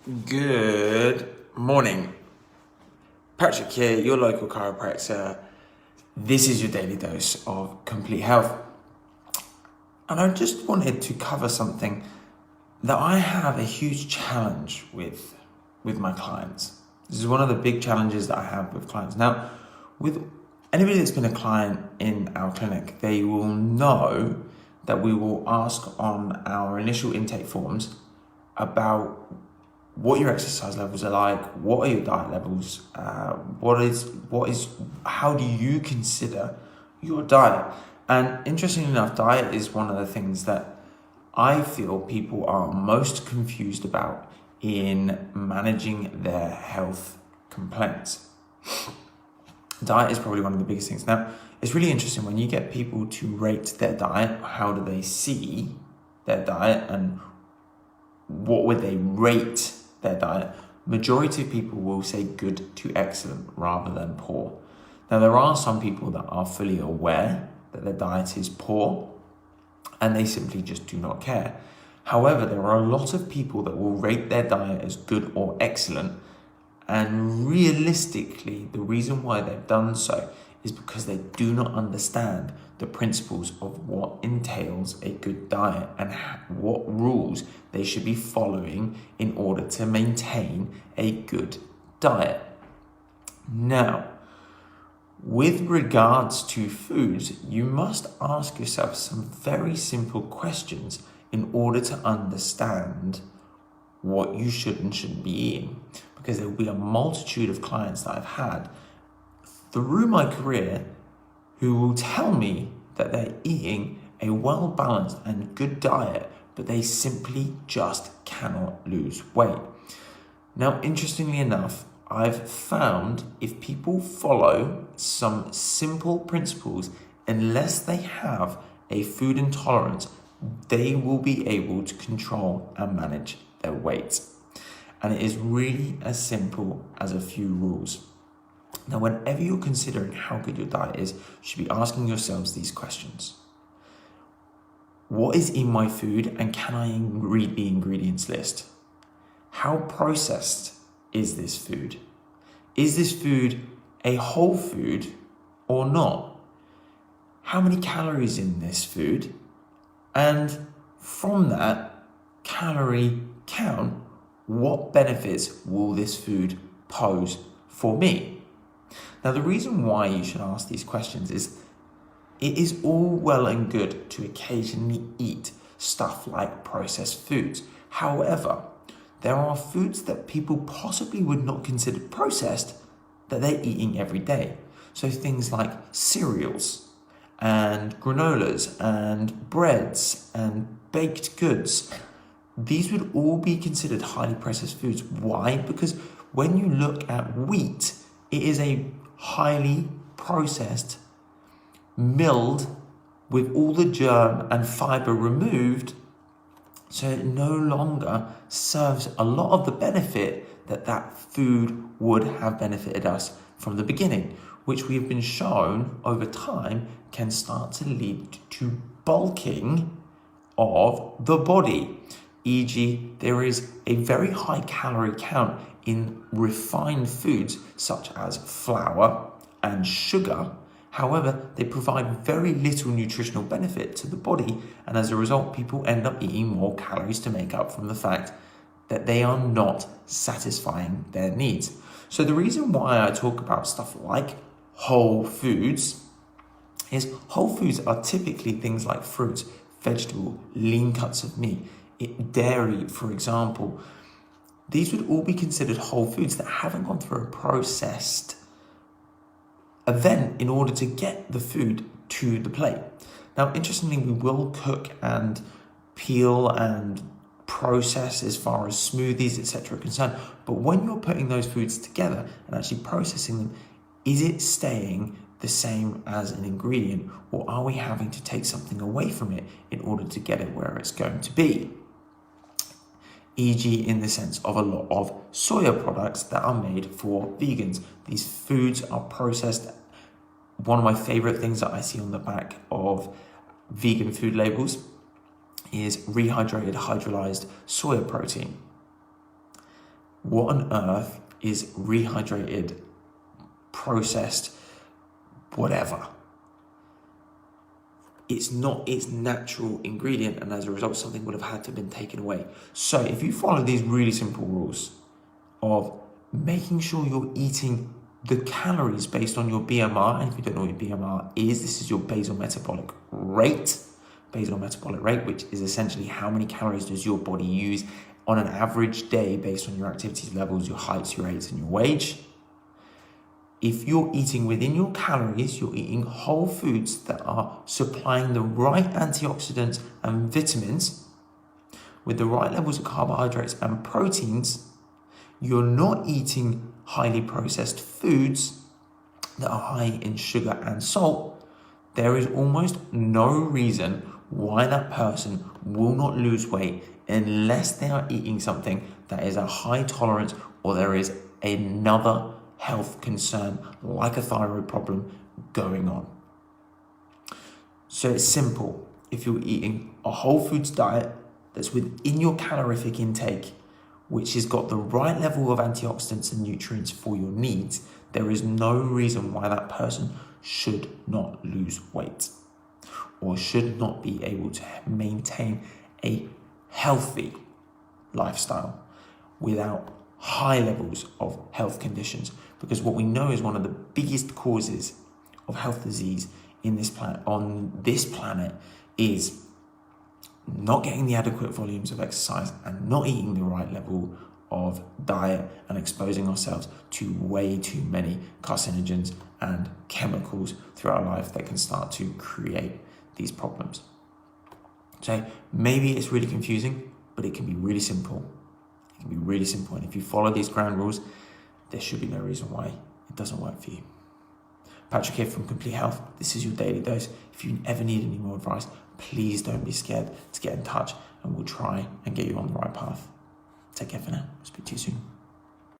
Good morning. Patrick here, your local chiropractor. This is your daily dose of complete health. And I just wanted to cover something that I have a huge challenge with my clients. This is one of the big challenges that I have with clients. Now, with anybody that's been a client in our clinic, they will know that we will ask on our initial intake forms about what your exercise levels are like, what are your diet levels, how do you consider your diet? And interestingly enough, diet is one of the things that I feel people are most confused about in managing their health complaints. Diet is probably one of the biggest things. Now, it's really interesting when you get people to rate their diet. How do they see their diet and what would they rate their diet? Majority of people will say good to excellent rather than poor. Now, there are some people that are fully aware that their diet is poor and they simply just do not care. However, there are a lot of people that will rate their diet as good or excellent, and realistically, the reason why they've done so is because they do not understand the principles of what entails a good diet and what rules they should be following in order to maintain a good diet. Now, with regards to foods, you must ask yourself some very simple questions in order to understand what you should and shouldn't be eating. Because there will be a multitude of clients that I've had through my career who will tell me that they're eating a well-balanced and good diet, but they simply just cannot lose weight. Now, interestingly enough, I've found if people follow some simple principles, unless they have a food intolerance, they will be able to control and manage their weight. And it is really as simple as a few rules. Now, whenever you're considering how good your diet is, you should be asking yourselves these questions. What is in my food, and can I read the ingredients list? How processed is this food? Is this food a whole food or not? How many calories in this food? And from that calorie count, what benefits will this food pose for me? Now, the reason why you should ask these questions is it is all well and good to occasionally eat stuff like processed foods. However, there are foods that people possibly would not consider processed that they're eating every day. So things like cereals and granolas and breads and baked goods. These would all be considered highly processed foods. Why? Because when you look at wheat, it is a highly processed, milled with all the germ and fiber removed, so it no longer serves a lot of the benefit that food would have benefited us from the beginning, which we have been shown over time can start to lead to bulking of the body. E.g., there is a very high calorie count in refined foods such as flour and sugar. However, they provide very little nutritional benefit to the body, and as a result, people end up eating more calories to make up from the fact that they are not satisfying their needs. So the reason why I talk about stuff like whole foods is whole foods are typically things like fruits, vegetable, lean cuts of meat, dairy, for example. These would all be considered whole foods that haven't gone through a processed event in order to get the food to the plate. Now, interestingly, we will cook and peel and process as far as smoothies, etc. are concerned. But when you're putting those foods together and actually processing them, is it staying the same as an ingredient, or are we having to take something away from it in order to get it where it's going to be? E.g., in the sense of a lot of soya products that are made for vegans. These foods are processed. One of my favorite things that I see on the back of vegan food labels is rehydrated hydrolyzed soya protein. what on earth is rehydrated, processed, whatever? It's not its natural ingredient, and as a result, something would have had to have been taken away. So if you follow these really simple rules of making sure you're eating the calories based on your BMR, and if you don't know what your BMR is, this is your basal metabolic rate, which is essentially how many calories does your body use on an average day based on your activity levels, your heights, your age, and your wage. If you're eating within your calories, you're eating whole foods that are supplying the right antioxidants and vitamins with the right levels of carbohydrates and proteins. You're not eating highly processed foods that are high in sugar and salt. There is almost no reason why that person will not lose weight unless they are eating something that is a high tolerance or there is another health concern like a thyroid problem going on. So it's simple. If you're eating a whole foods diet that's within your calorific intake, which has got the right level of antioxidants and nutrients for your needs, there is no reason why that person should not lose weight or should not be able to maintain a healthy lifestyle without high levels of health conditions. Because what we know is one of the biggest causes of health disease on this planet is not getting the adequate volumes of exercise and not eating the right level of diet and exposing ourselves to way too many carcinogens and chemicals throughout our life that can start to create these problems. So maybe it's really confusing, but it can be really simple. It can be really simple. And if you follow these ground rules, there should be no reason why it doesn't work for you. Patrick here from Complete Health. This is your daily dose. If you ever need any more advice, please don't be scared to get in touch and we'll try and get you on the right path. Take care for now. Speak to you soon.